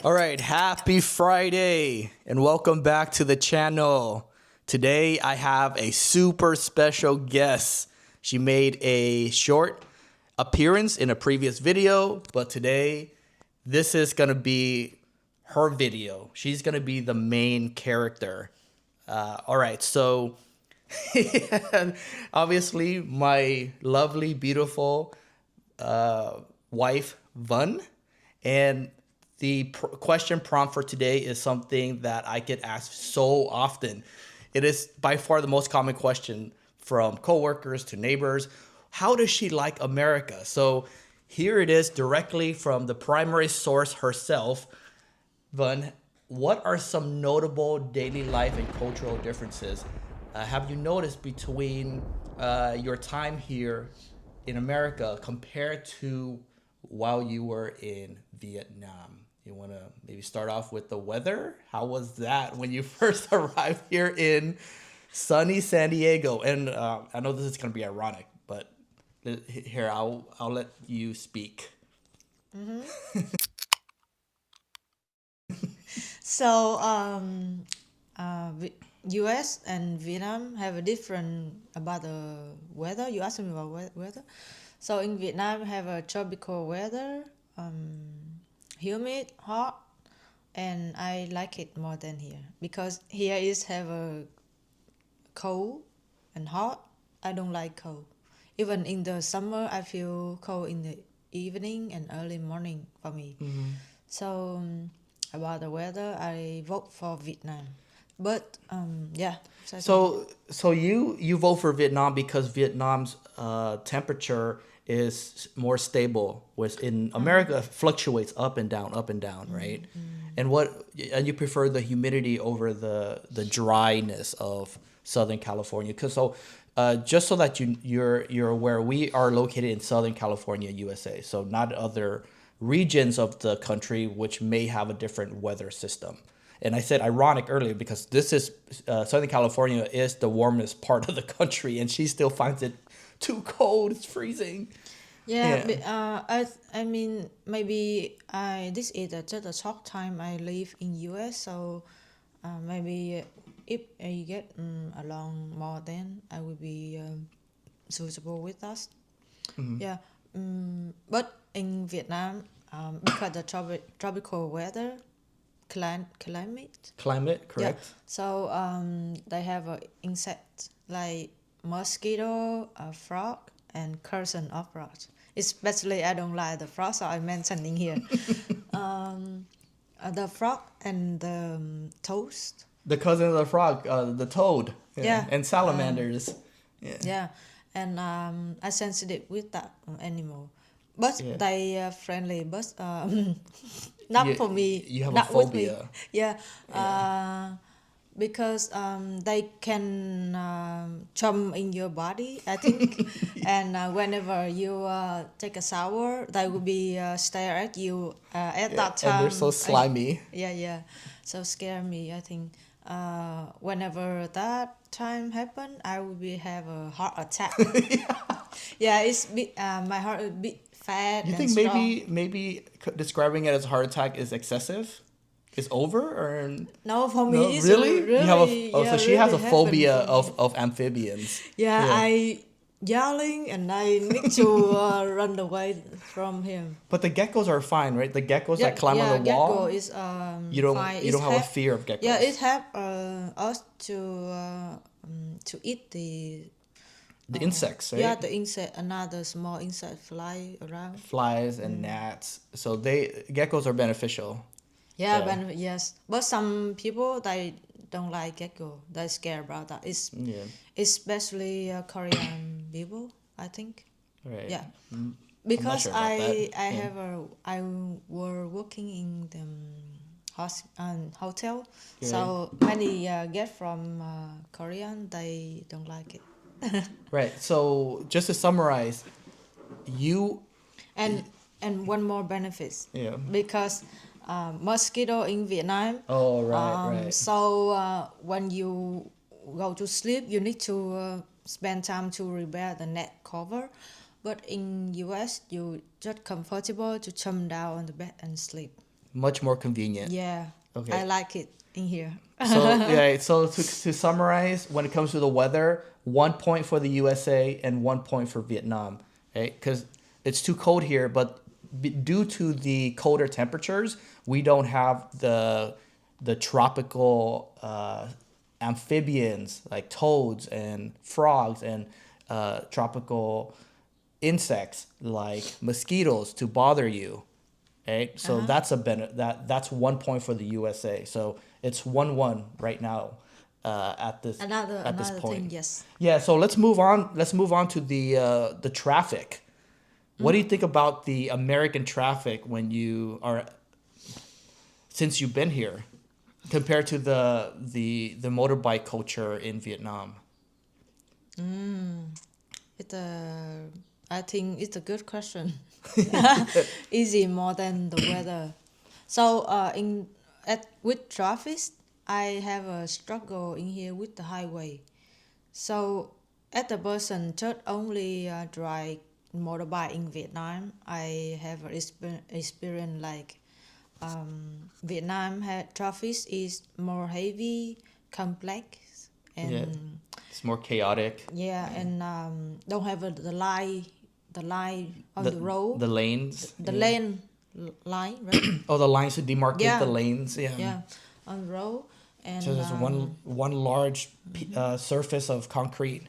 All right, happy Friday and welcome back to the channel. Today I have a super special guest. She made a short appearance in a previous video, but today this is going to be her video. She's going to be the main character. All right, so obviously my lovely, beautiful wife, Vun. And the question prompt for today is something that I get asked so often. It is by far the most common question from coworkers to neighbors. How does she like America? So here it is directly from the primary source herself. Vun, what are some notable daily life and cultural differences have you noticed between your time here in America compared to while you were in Vietnam? You want to maybe start off with the weather? How was that when you first arrived here in sunny San Diego? And I know this is going to be ironic, but here I'll let you speak. So, U.S. and Vietnam have a different about the weather. You asked me about weather. So in Vietnam, we have a tropical weather, humid, hot, and I like it more than here because here is have a cold and hot. I don't like cold. Even in the summer, I feel cold in the evening and early morning for me. So about the weather, I vote for Vietnam. But yeah, second. So you vote for Vietnam because Vietnam's temperature is more stable, whereas in America fluctuates up and down, right? And you prefer the humidity over the dryness of Southern California. Because just so that you're aware, we are located in Southern California, USA. So not other regions of the country which may have a different weather system. And I said ironic earlier because this is Southern California is the warmest part of the country, and she still finds it too cold. It's freezing. Yeah, Yeah. I mean maybe I this is just a short time I live in US, so maybe if I get along more, then I will be suitable with us. Yeah, but in Vietnam, because the tropical weather, climate. Climate, Yeah, correct? so they have a insect like mosquito, a frog, and cousin of frogs. Especially, I don't like the frog, so I mentioned in here. The frog and the toast. The cousin of the frog, the toad, yeah, Yeah, and salamanders. Yeah, yeah, and I sensitive with that animal, but yeah. they are friendly, but not You for me, you have a not with me. phobia. Yeah, Yeah. because they can jump in your body, I think, and whenever you take a shower, they will be stare at you at Yeah, that and they're so time. slimy. Yeah, yeah, so scare me. I think whenever that time happen, I will be have a heart attack. Yeah, it's my heart will be fat You and think strong. maybe describing it as a heart attack is excessive? Is over or No, for no? me, it's Really? You have a really, oh, so yeah, she has really a happened phobia for me. of amphibians. Yeah, Yeah. I yelling and I need to run away from him. But the geckos are fine, right? The geckos that Yeah, climb on the yeah, gecko wall, is fine. you It don't have a have fear of yeah, it geckos. have us to eat The insects, yeah, right? the insect, another small insect fly around. Flies and gnats. So they geckos are beneficial. Yeah, Yeah. but yes, but some people they don't like gecko. They scared about that. It's Yeah. especially Korean people, I think. Right. Yeah, I'm not because sure about that. Yeah. I were working in the hotel, Right. so many get from Korean. They don't like it. Right. So just to summarize, you and and one more benefits yeah. because mosquito in Vietnam. Oh, right, right. So when you go to sleep, you need to spend time to repair the net cover. But in US, you just comfortable to jump down on the bed and sleep. Much more convenient. Yeah, I Okay. like it in here. So yeah, so to summarize, when it comes to the weather, 1 point for the USA and 1 point for Vietnam, right? Because it's too cold here, but due to the colder temperatures, we don't have the tropical amphibians like toads and frogs and tropical insects like mosquitoes to bother you. Right? So Uh-huh. that's a that's 1 point for the USA. So it's 1-1 right now at this Another thing, point. yes. Yeah, so let's move on. Let's move on to the traffic. What do you think about the American traffic when you are since you've been here compared to the motorbike culture in Vietnam? It I think it's a good question. Easy more than the weather. So in at with traffic, I have a struggle in here with the highway. So as a person that only drive motorbike in Vietnam, I have a experience like Vietnam had traffic is more heavy, complex, Yeah, and it's more chaotic. yeah, and don't have the line on The the road, the lanes. the Yeah. lane line, right? Oh, the lines to demarcate the Yeah, lanes. Yeah. yeah, on the road, So and there's one large surface of concrete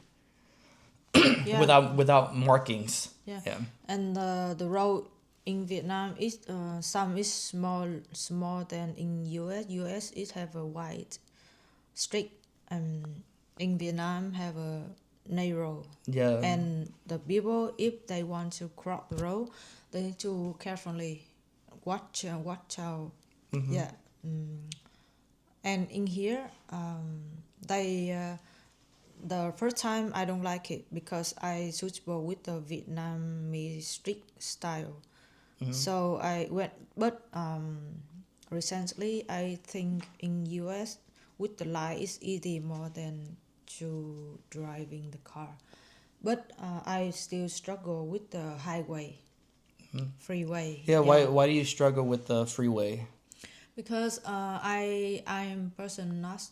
yeah, without markings. yeah, Yeah. and the road in Vietnam is some is small than in US. US it have a wide street, and in Vietnam have a narrow. Yeah. And the people, if they want to cross the road, they need to carefully watch out. Yeah. And in here, they the first time I don't like it because I suitable with the Vietnamese street style. So I went, but recently I think in US with the light it's easy more than to driving the car. But I still struggle with the highway, freeway. Yeah. Yeah, Why do you struggle with the freeway? because I am person not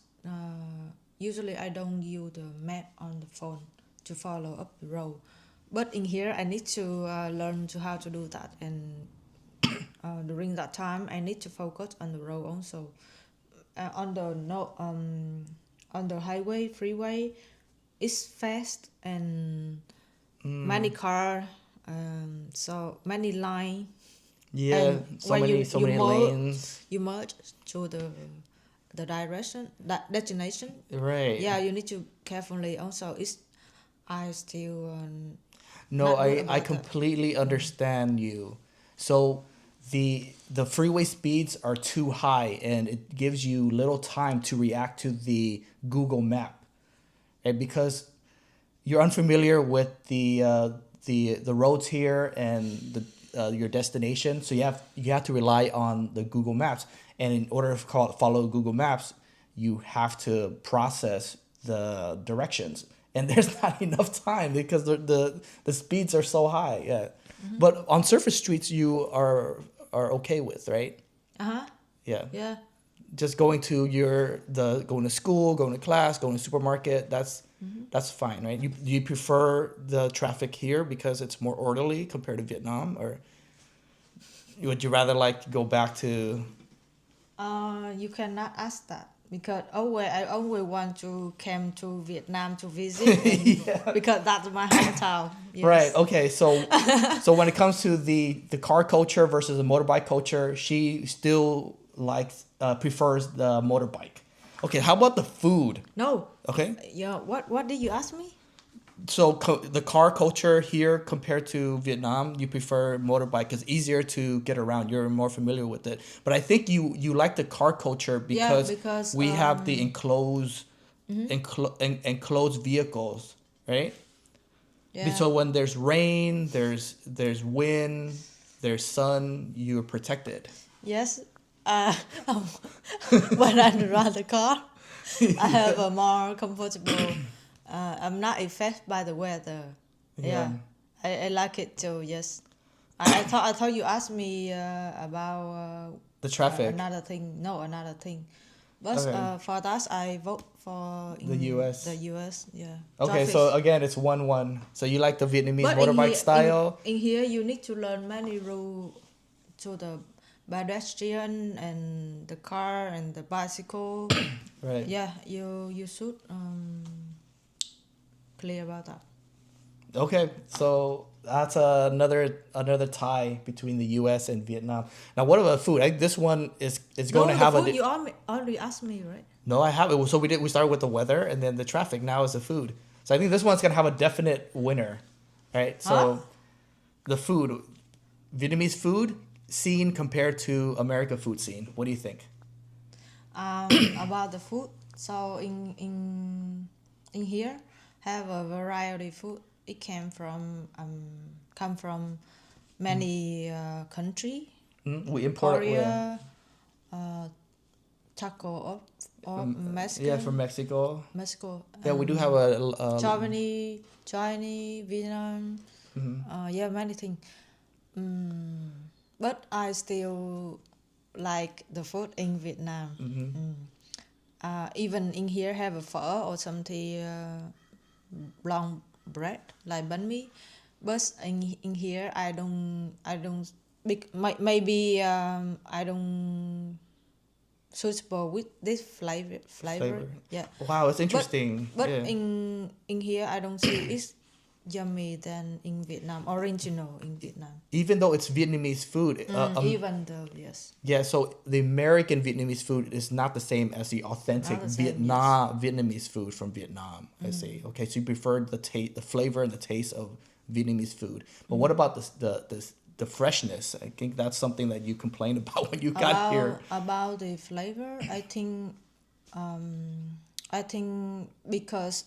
usually I don't use the map on the phone to follow up the road. But in here I need to learn to how to do that, and during that time I need to focus on the road also. On the no on the highway freeway, it's fast and many car, so many line, Yeah. and So when many you lanes. you merge to the direction that destination, Right. yeah, you need to carefully also. It's I still No, not good I about that. completely understand you. So the freeway speeds are too high and it gives you little time to react to the Google map. And because you're unfamiliar with the roads here and your destination, so you have to rely on the Google Maps. And in order to follow Google Maps, you have to process the directions, and there's not enough time because the speeds are so high. Yeah, but on surface streets you are okay with, right? Uh-huh. Yeah, Yeah. just going to going to school, going to class, going to supermarket. That's fine, right? Do you prefer the traffic here because it's more orderly compared to Vietnam, or would you rather like to go back to? You cannot ask that because I always want to come to Vietnam to visit, and Yeah. because that's my hometown. Right. Yes. Okay. So when it comes to the car culture versus the motorbike culture, she still likes prefers the motorbike. Okay. How about the food? No. Okay. Yeah. What did you ask me? So the car culture here compared to Vietnam, you prefer motorbike because easier to get around. You're more familiar with it. But I think you like the car culture Yeah, because because we have the enclosed vehicles, right? yeah. So when there's rain, there's wind, there's sun, you're protected. Yes. Uh, when I drive the car, I have a more comfortable. I'm not affected by the weather. Yeah. Yeah. I like it too. Yes. I thought you asked me about The traffic. another thing. No, another thing. But Okay. for that, I vote for The in the U.S. U.S. Yeah, Okay, traffic. so again, it's 1-1. So you like the Vietnamese But in motorbike here, style? in here, you need to learn many rules to the pedestrian and the car and the bicycle. Right. Yeah, you should clear about that. Okay, so that's another tie between the U.S. and Vietnam. Now, what about food? This one is going to No, the have food you already asked me, right? no, I have it. So we started with the weather and then the traffic. Now is the food. So I think this one's gonna have a definite winner, right? Huh? So the food, Vietnamese food scene compared to America food scene. What do you think? About the food. So in here, have a variety food. It come from many country. We import it where? Korea, uh, taco or Yeah, from Mexican, Mexico. Mexico, Yeah, we do have a Germany, Chinese, Vietnam. mhm. Yeah, many things. Mm, but I still like the food in Vietnam. Even in here have a phở or something long bread like bánh mì, but in here I don't maybe I don't suitable with this flavor. Flavor. Yeah, Wow, it's but interesting. but Yeah. in here I don't see it's yummy than in Vietnam, original in Vietnam. Even though it's Vietnamese food, Even though, yes, yeah, so the American Vietnamese food is not the same as the authentic not the same. Yes. Vietnamese food from Vietnam. I see. Okay, so you prefer the flavor and the taste of Vietnamese food. But what about the freshness? I think that's something that you complained about when you got here. About the flavor, I think because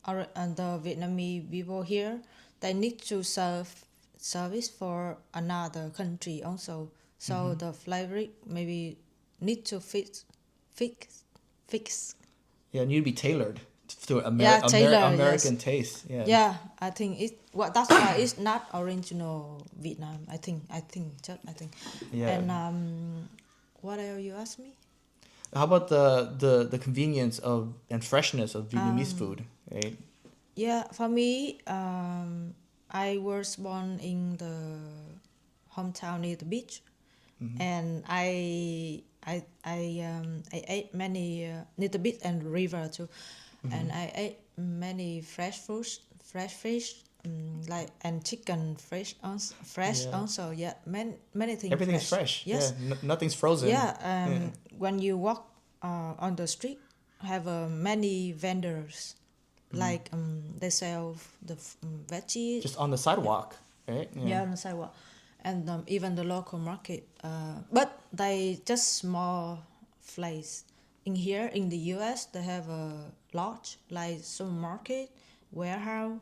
the Vietnamese people here, they need to serve service for another country also. So the flavor maybe need to fix fix. Yeah, and you'd be tailored to Yeah, Taylor. Yes. American taste. Yeah. Yeah, I think that's why it's not original Vietnam. I think. Yeah. And what else you ask me? How about the convenience of and freshness of Vietnamese food, right? Yeah, for me, I was born in the hometown near the beach, and I ate many near the beach and river too, and I ate many fresh fish, like and chicken fresh Yeah. also. Yeah, many things Everything is fresh. fresh. Yes. Yeah, nothing's frozen. Yeah, Yeah. when you walk on the street, have many vendors, like they sell the veggies. Just on the sidewalk, right? Yeah, on the sidewalk, and even the local market. But they just small place. In here in the U.S., they have a large like supermarket, warehouse.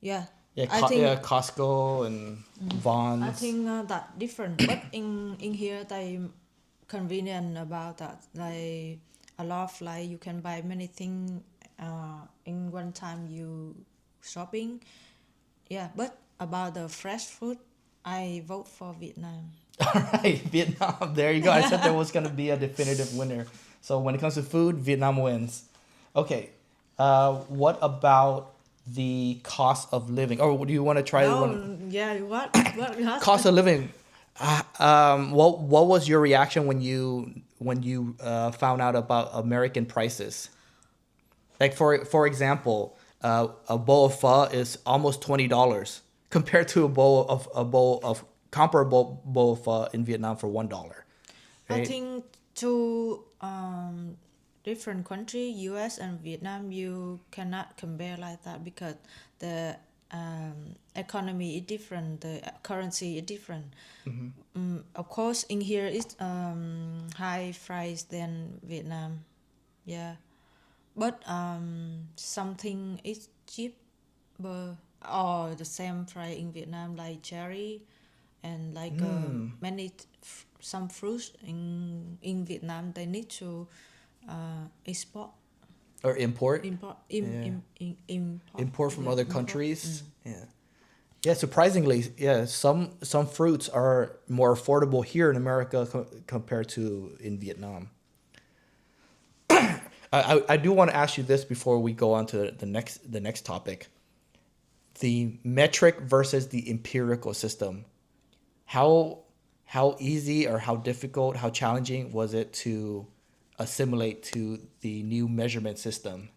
Yeah, Yeah, I think yeah, Costco and Vons. I think that different, but in here they convenient about that. Like a lot of like you can buy many things in one time you shopping. Yeah, but about the fresh food, I vote for Vietnam. All right, Vietnam. There you go. I said there was gonna be a definitive winner. So when it comes to food, Vietnam wins. Okay. What about the cost of living? Or do you want to try one? Oh, yeah, what you ask? Cost of living. What was your reaction when you found out about American prices? Like for example, a bowl of pho is almost $20 compared to a bowl of comparable bowl of pho in Vietnam for $1. I Right? think two different country, U.S. and Vietnam, you cannot compare like that because the economy is different, the currency is different. Of course, in here it's high price than Vietnam, yeah. But something is cheap, but or the same price in Vietnam like cherry and like some fruits in Vietnam they need to export Or import? import Yeah. import Import from yeah, other import. countries. Yeah. Yeah, surprisingly, yeah, some fruits are more affordable here in America compared to in Vietnam. I do want to ask you this before we go on to the next topic. The metric versus the empirical system. How how easy or how difficult, how challenging was it to assimilate to the new measurement system?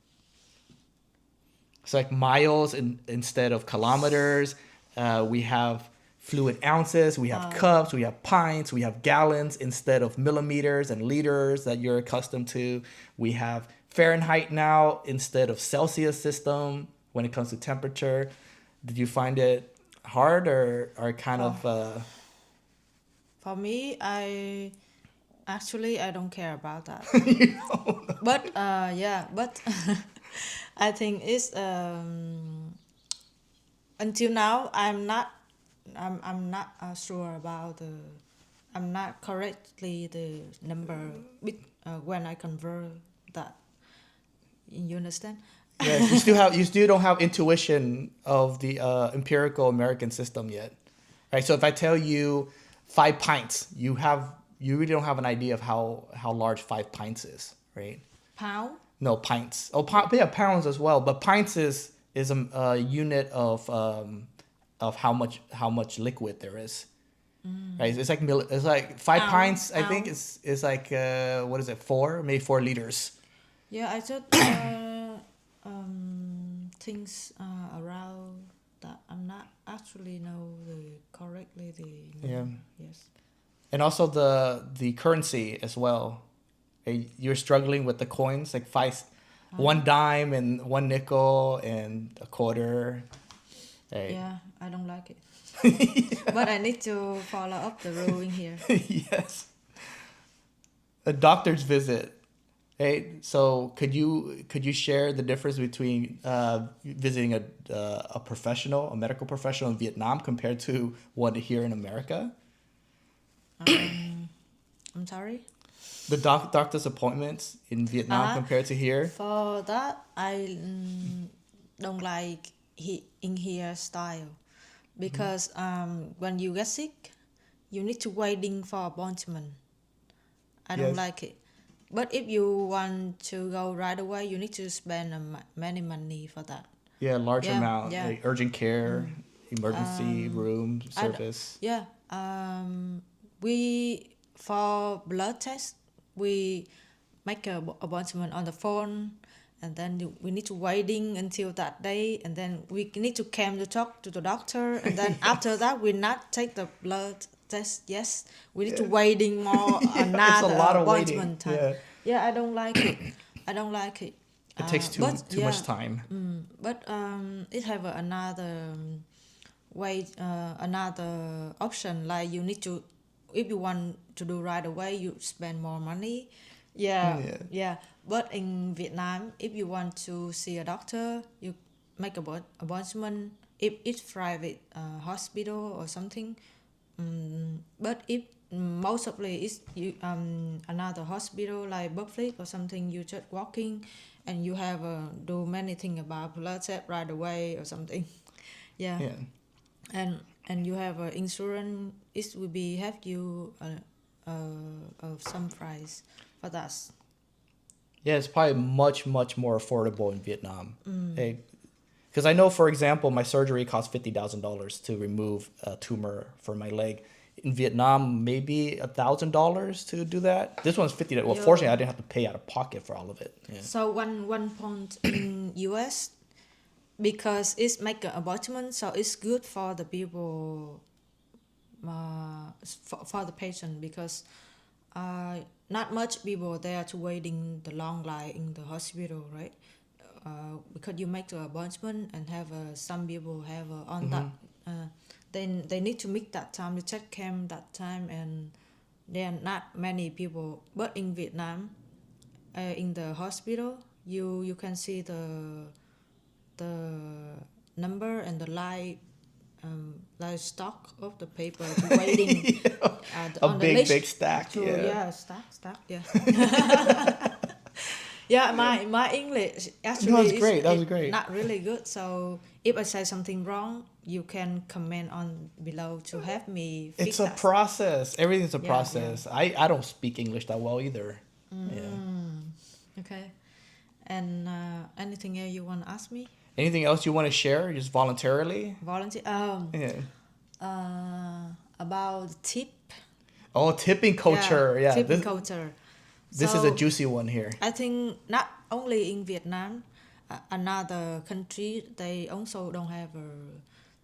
It's like miles instead of kilometers. We have fluid ounces, we have cups, we have pints, we have gallons instead of millimeters and liters that you're accustomed to. We have Fahrenheit now instead of Celsius system when it comes to temperature. Did you find it hard or kind For of for me, I don't care about that. you know? But yeah, but I think it's until now I'm not sure about the I'm not correctly the number with when I convert that. You understand? Yeah, you still don't have intuition of the empirical American system yet, right? So if I tell you 5 pints, you really don't have an idea of how large 5 pints is, right? Pound. No pints. Oh, yeah, pounds as well, but pints is a unit of how much liquid there is, right? It's like 5 pints. I think Ounce. is like what is it? Maybe 4 liters. Yeah, I thought things around that. I'm not actually know the correctly the Yeah. name. Yes. And also the currency as well. You're struggling with the coins, like one dime and one nickel and a quarter. Right. Yeah, I don't like it. But I need to follow up the ruling here. Yes. A doctor's visit. Hey, so could you share the difference between visiting a professional, a medical professional in Vietnam compared to one here in America? I'm sorry. The doctor's appointments in Vietnam Uh, compared to here? for that, I don't like in here style because when you get sick, you need to waiting for appointment. I don't Yes. like it. But if you want to go right away, you need to spend many money for that. Yeah, large Yeah, amount, yeah. like urgent care, emergency room I d- service. yeah. We for blood test we make a appointment on the phone, and then we need to waiting until that day, and then we need to come to talk to the doctor, and then after that we not take the blood test. Yes, we need to waiting more It's a another lot of waiting. appointment time. Yeah, Yeah, I don't like it. I don't like it. it takes But too much yeah, time. but it have another way, another option. Like you need to, if you want to do right away, you spend more money. Yeah, Yeah. yeah. But in Vietnam, if you want to see a doctor, you make a appointment. If it's private hospital or something, but if mostly it's you another hospital like public or something, you just walking, and you have do many things about blood test right away or something. Yeah, Yeah. and you have insurance. It will be have you some price for that. Yeah, it's probably much more affordable in Vietnam. Because I know, for example, my surgery cost $50,000 to remove a tumor for my leg. In Vietnam, maybe $1,000 to do that. This one's 50. Well, Yeah. fortunately, I didn't have to pay out of pocket for all of it. Yeah. So one point in US, because it's make an appointment, so it's good for the people, for the patient, because not much people there to waiting the long line in the hospital, right? Because you make the appointment and have some people have on that, then they need to make that time to check cam that time, and there are not many people. But in Vietnam, in the hospital, you can see the number and the like stock of the paper to waiting A on the big, list big stack. to Yeah. stack yeah. Yeah, my English No, actually that was great. That was great. not really good. So if I say something wrong, you can comment on below to help me It's fix a that. process. Everything's a Yeah, process. I don't speak English that well either. Yeah. Okay. And anything else you want to ask me? Anything else you want to share, just voluntarily? Volunteer. Yeah. About tip. Oh, tipping culture. Yeah. Tipping culture. This is a So juicy one here. I think not only in Vietnam, another country they also don't have a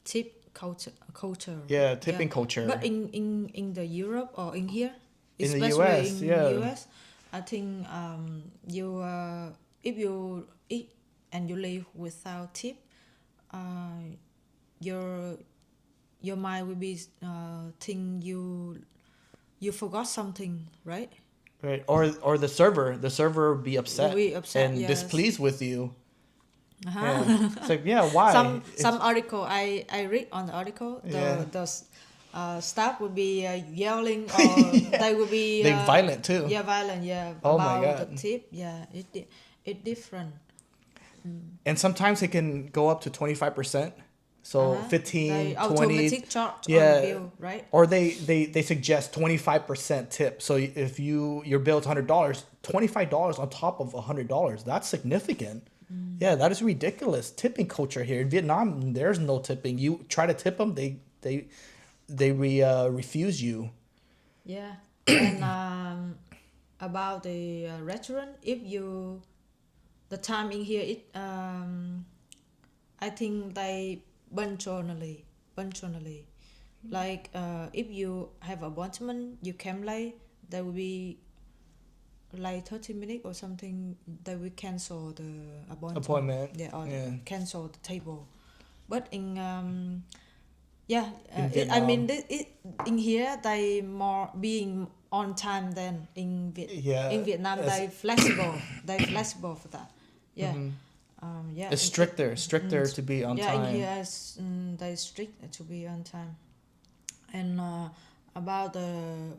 tip culture. Yeah, tipping culture. But in the Europe or in here, In the especially US, in yeah. US, I think you if you eat and you live without tip, uh, your your mind will be think you forgot something, right? Right. Or the server would be upset Will be upset. and Yes. displeased with you. Uh-huh. Yeah. It's like, yeah, why? Some article I read on the article Yeah. the staff would be yelling or they would be They violent too. yeah, violent, yeah, Oh my about the God. tip. Yeah, it different. And sometimes it can go up to 25%. So 15, They 20. automatic charge on Yeah. the bill, right? Or they suggest 25% tip. So if your bill's $100, $25 on top of $100, that's significant. Yeah, that is ridiculous. Tipping culture here in Vietnam, there's no tipping. You try to tip them, they refuse you. Yeah. And about the restaurant, if you the time in here it I think they punctually like if you have appointment you came late, there will be like 30 minutes or something, they will cancel the appointment. Yeah, or Yeah. cancel the table. But in yeah, In I Vietnam. mean in here they more being on time than in Yeah, in Vietnam. They flexible for that. Yeah. Yeah. It's stricter to be on yeah, time. in here they strict to be on time. And about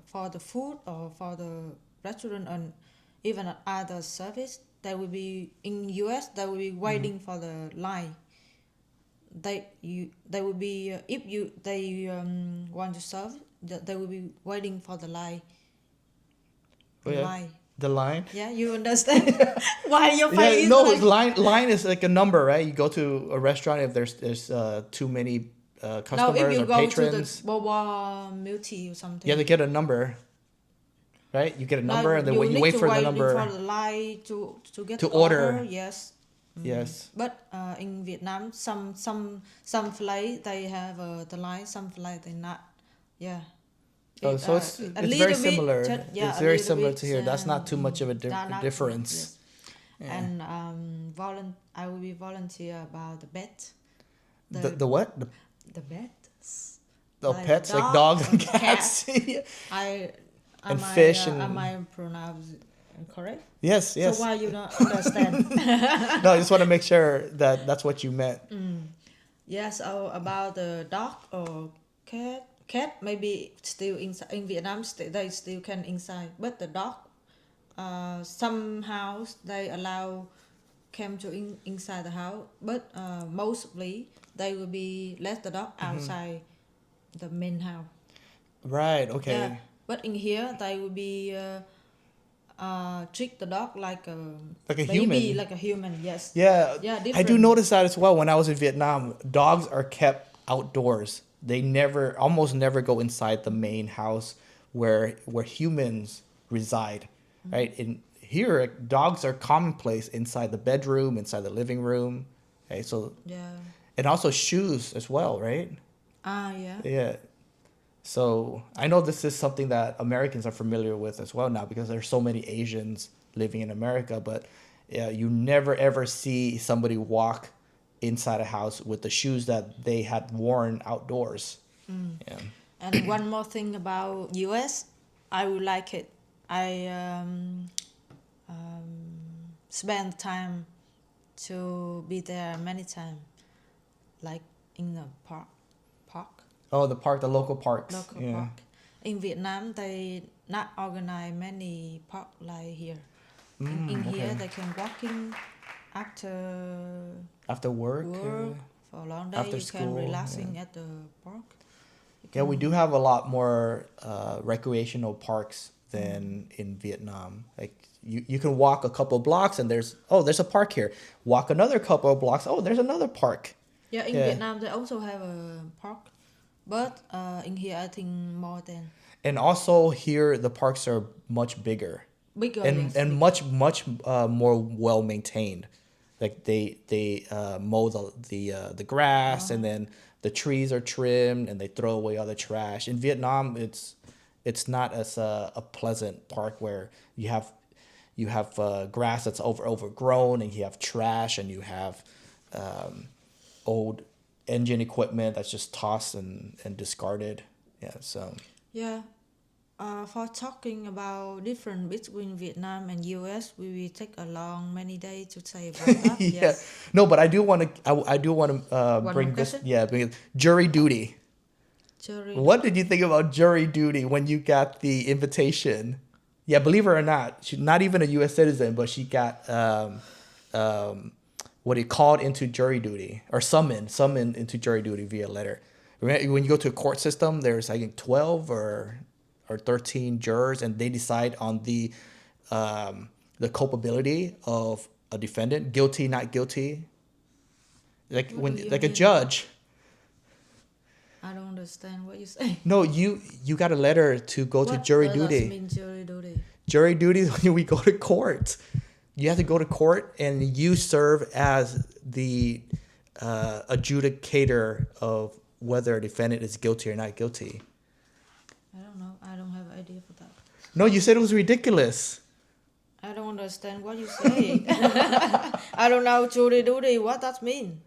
for the food or for the restaurant and even other service, they will be in US. They will be waiting for the line. They will be if you they want to serve, they will be waiting for the line. Oh, yeah. Line. The line. Yeah, you understand why your face Yeah, is no, like line is like a number, right? You go to a restaurant if there's too many now customers if you or go patrons. to the Boba milk tea or something. Yeah, they get a number, right? You get a number, and then you when you need wait to for the wait number for the line to get to the order. Yes. Yes. But in Vietnam, some flight they have the line, some flight they not. Yeah. Oh, so it's very similar. It's very similar to here. That's not too much of a difference. Yes. Yeah. And I will be volunteer about the bed. The what? The bed. The Like pets, like dog dogs and and cats. And fish and- am I pronounce correct? Yes, yes. So why you don't understand? No, I just want to make sure that that's what you meant. Yes, so about the dog or cat maybe still inside in Vietnam. They still can inside, but the dog, some house they allow came to inside the house, but mostly they will be let the dog outside the main house. Right. Okay. Yeah, but in here they will be treat the dog like a Like a baby, human. like a human. Yes. Yeah. Yeah, I do different. notice that as well. When I was in Vietnam, dogs are kept outdoors. They almost never go inside the main house where humans reside, right? In here, dogs are commonplace inside the bedroom, inside the living room. Okay, so Yeah. and also shoes as well, right? Yeah. Yeah. So I know this is something that Americans are familiar with as well now because there's so many Asians living in America. But yeah, you never ever see somebody walk inside a house with the shoes that they had worn outdoors. Yeah. And one more thing about US, I would like it. I spend time to be there many times, like in the park. Oh, the local parks. Local Yeah. park. In Vietnam, they not organize many park like here. In here, okay. they can walking after After work. work for a long day, After you can school, relaxing at the park. You yeah, we do can, have a lot more recreational parks than in Vietnam. Like you can walk a couple blocks and there's a park here. Walk another couple of blocks. Oh, there's another park. yeah, in Yeah. Vietnam they also have a park, but in here I think more than And also here the parks are much bigger bigger, and yes, and bigger. much more well maintained. Like they mow the grass and then the trees are trimmed and they throw away all the trash. In Vietnam, it's not as a pleasant park where you have grass that's overgrown and you have trash and you have old engine equipment that's just tossed and discarded. Yeah, so Yeah. For talking about different between Vietnam and US, we will take a long many days to say about that. yeah. Yes. No, but I do want to One more bring this. question. Yeah, because jury duty. Cherry What duty. did you think about jury duty when you got the invitation? Yeah, believe it or not, she's not even a U.S. citizen, but she got what it called into jury duty or summoned into jury duty via letter. When you go to a court system, there's I think 12 or 13 jurors, and they decide on the culpability of a defendant, guilty, not guilty. Like What do when you like a mean? judge. I don't understand what you say. No, you got a letter to go to What jury does that duty. mean, jury duty? Jury duty is when we go to court. You have to go to court and you serve as the adjudicator of whether a defendant is guilty or not guilty. I don't know. I don't have idea for that. No, you said it was ridiculous. I don't understand what you say. I don't know jury duty. What that mean?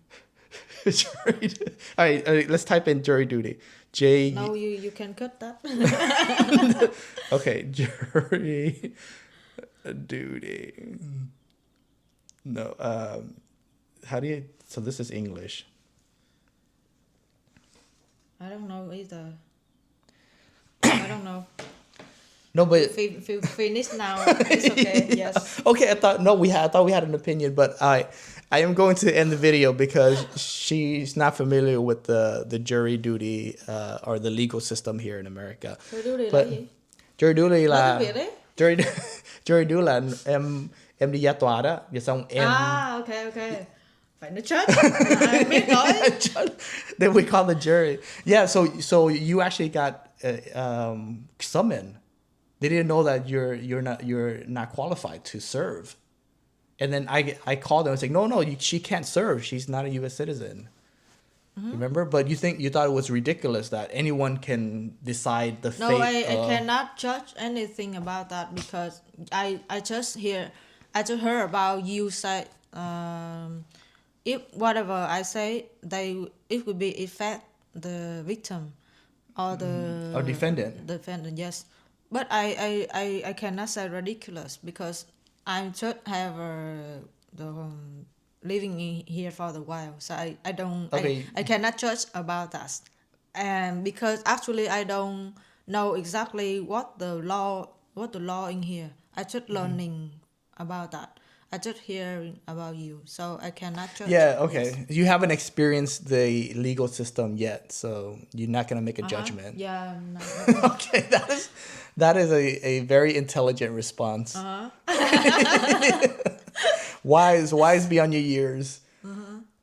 Jury. All right, let's type in jury duty. J. No, you can cut that. Okay, jury duty. No. How do you? So this is English. I don't know either. I don't know. No, but Finish now. It's okay. yeah. Yes. Okay, I thought we had an opinion, but I am going to end the video because she's not familiar with the jury duty or the legal system here in America. Jury duty là But gì? jury duty Nói là tiếng Việt đấy. jury jury duty là em đi ra tòa đó, rồi xong em Ok. Phải nói chết. Ai biết nói. then we call the jury. Yeah, so you actually got summoned. They didn't know that you're not qualified to serve. And then I called them and said, no, she can't serve. She's not a U.S. citizen. Remember? But you thought it was ridiculous that anyone can decide the No, fate I of... cannot judge anything about that because I just heard about you say if whatever I say it would be affect the victim or the Or defendant. defendant, yes. But I cannot say ridiculous because I just have living in here for a while, so I don't Okay. I cannot judge about that, and because actually I don't know exactly what the law in here. I just learning about that. I just hearing about you, so I cannot judge. Yeah, okay. Yes. You haven't experienced the legal system yet, so you're not going to make a judgment. Yeah. No. Okay, that is a very intelligent response. Wise beyond your years.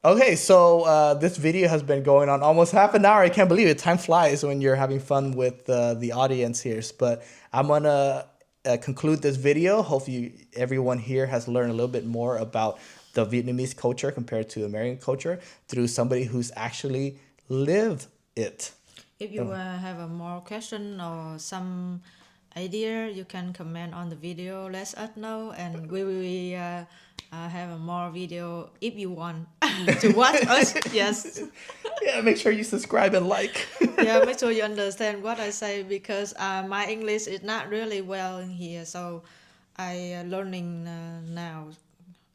Okay, so this video has been going on almost half an hour. I can't believe it. Time flies when you're having fun with the audience here. But I'm gonna conclude this video. Hopefully everyone here has learned a little bit more about the Vietnamese culture compared to American culture through somebody who's actually lived it. If you have a more question or some idea, you can comment on the video. Let us know, and we will have a more video if you want to watch us. Yes. Yeah, make sure you subscribe and like. Yeah, make sure you understand what I say because my English is not really well in here, so I learning now,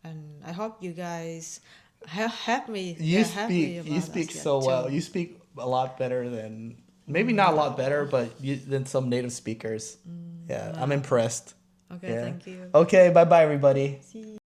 and I hope you guys help me. You help me speak about that, so well. too. You speak a lot better than maybe not a lot better, but than some native speakers. Yeah, I'm impressed. Okay, Yeah. thank you. Okay, bye everybody. See you.